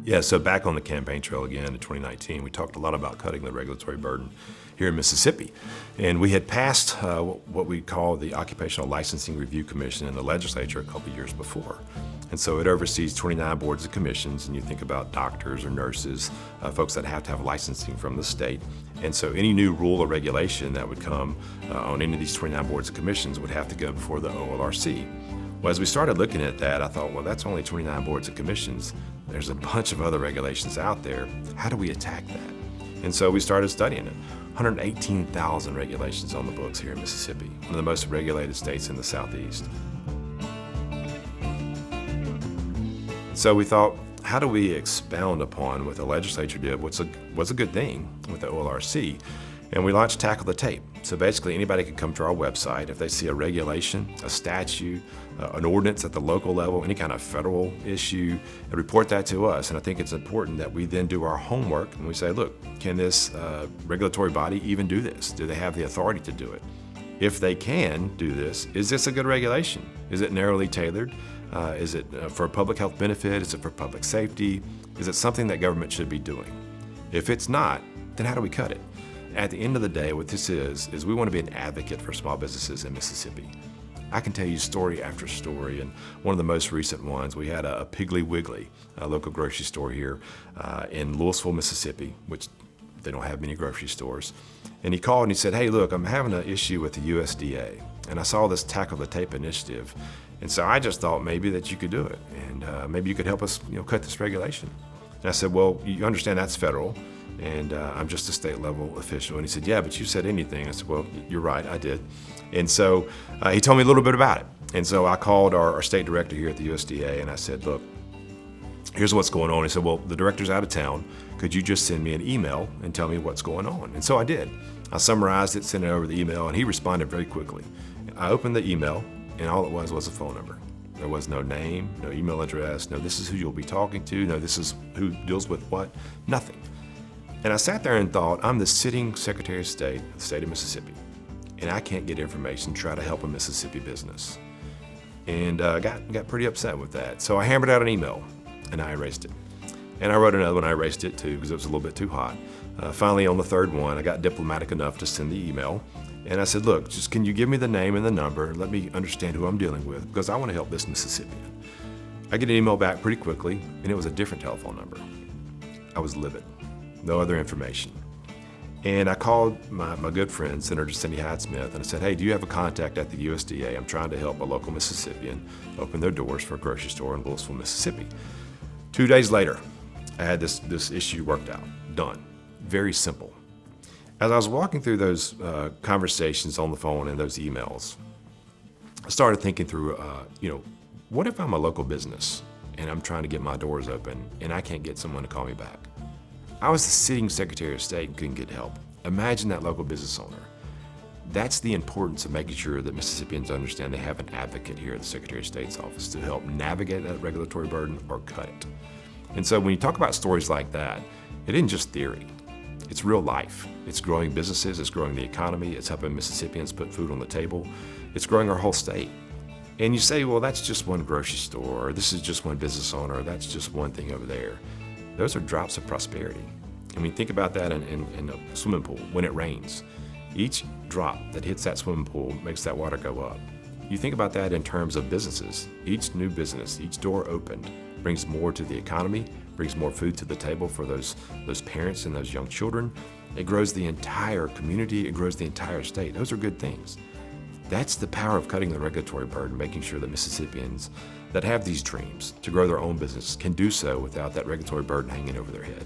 Yeah, so back on the campaign trail again in 2019, we talked a lot about cutting the regulatory burden here in Mississippi. And we had passed what we call the Occupational Licensing Review Commission in the legislature a couple years before. And so it oversees 29 boards and commissions, and you think about doctors or nurses, folks that have to have licensing from the state. And so any new rule or regulation that would come on any of these 29 boards and commissions would have to go before the OLRC. Well, as we started looking at that, I thought, well, that's only 29 boards and commissions. There's a bunch of other regulations out there. How do we attack that? And so we started studying it. 118,000 regulations on the books here in Mississippi, one of the most regulated states in the Southeast. So we thought, how do we expound upon what the legislature did, what's a good thing with the OLRC? And we launched Tackle the Tape. So basically anybody can come to our website if they see a regulation, a statute, an ordinance at the local level, any kind of federal issue, and report that to us. And I think it's important that we then do our homework and we say, look, can this regulatory body even do this? Do they have the authority to do it? If they can do this, is this a good regulation? Is it narrowly tailored? Is it for public health benefit? Is it for public safety? Is it something that government should be doing? If it's not, then how do we cut it? At the end of the day, what this is we want to be an advocate for small businesses in Mississippi. I can tell you story after story, and one of the most recent ones, we had a Piggly Wiggly, a local grocery store here in Louisville, Mississippi, which they don't have many grocery stores. And he called and he said, hey, look, I'm having an issue with the USDA, and I saw this Tackle the Tape initiative, and so I just thought maybe that you could do it, and maybe you could help us cut this regulation. And I said, well, you understand that's federal, and I'm just a state level official. And he said, yeah, but you said anything. I said, well, you're right, I did. And so he told me a little bit about it. And so I called our state director here at the USDA and I said, look, here's what's going on. He said, well, the director's out of town. Could you just send me an email and tell me what's going on? And so I did. I summarized it, sent it over the email, and he responded very quickly. I opened the email, and all it was a phone number. There was no name, no email address, no this is who you'll be talking to, no this is who deals with what, nothing. And I sat there and thought, I'm the sitting Secretary of State of the state of Mississippi, and I can't get information to try to help a Mississippi business. And got pretty upset with that. So I hammered out an email, and I erased it. And I wrote another one, I erased it too, because it was a little bit too hot. Finally, on the third one, I got diplomatic enough to send the email. And I said, look, just can you give me the name and the number, let me understand who I'm dealing with, because I want to help this Mississippian. I get an email back pretty quickly, and it was a different telephone number. I was livid. No other information. And I called my good friend, Senator Cindy Hyde-Smith, and I said, hey, do you have a contact at the USDA? I'm trying to help a local Mississippian open their doors for a grocery store in Louisville, Mississippi. 2 days later, I had this issue worked out, done. Very simple. As I was walking through those conversations on the phone and those emails, I started thinking through, what if I'm a local business and I'm trying to get my doors open and I can't get someone to call me back? I was the sitting Secretary of State and couldn't get help. Imagine that local business owner. That's the importance of making sure that Mississippians understand they have an advocate here at the Secretary of State's office to help navigate that regulatory burden or cut it. And so when you talk about stories like that, it isn't just theory. It's real life. It's growing businesses, it's growing the economy, it's helping Mississippians put food on the table, it's growing our whole state. And you say, well, that's just one grocery store, or this is just one business owner, or that's just one thing over there. Those are drops of prosperity. I mean, think about that in a swimming pool when it rains. Each drop that hits that swimming pool makes that water go up. You think about that in terms of businesses. Each new business, each door opened brings more to the economy, brings more food to the table for those parents and those young children. It grows the entire community, it grows the entire state. Those are good things. That's the power of cutting the regulatory burden, making sure that Mississippians that have these dreams to grow their own business can do so without that regulatory burden hanging over their head.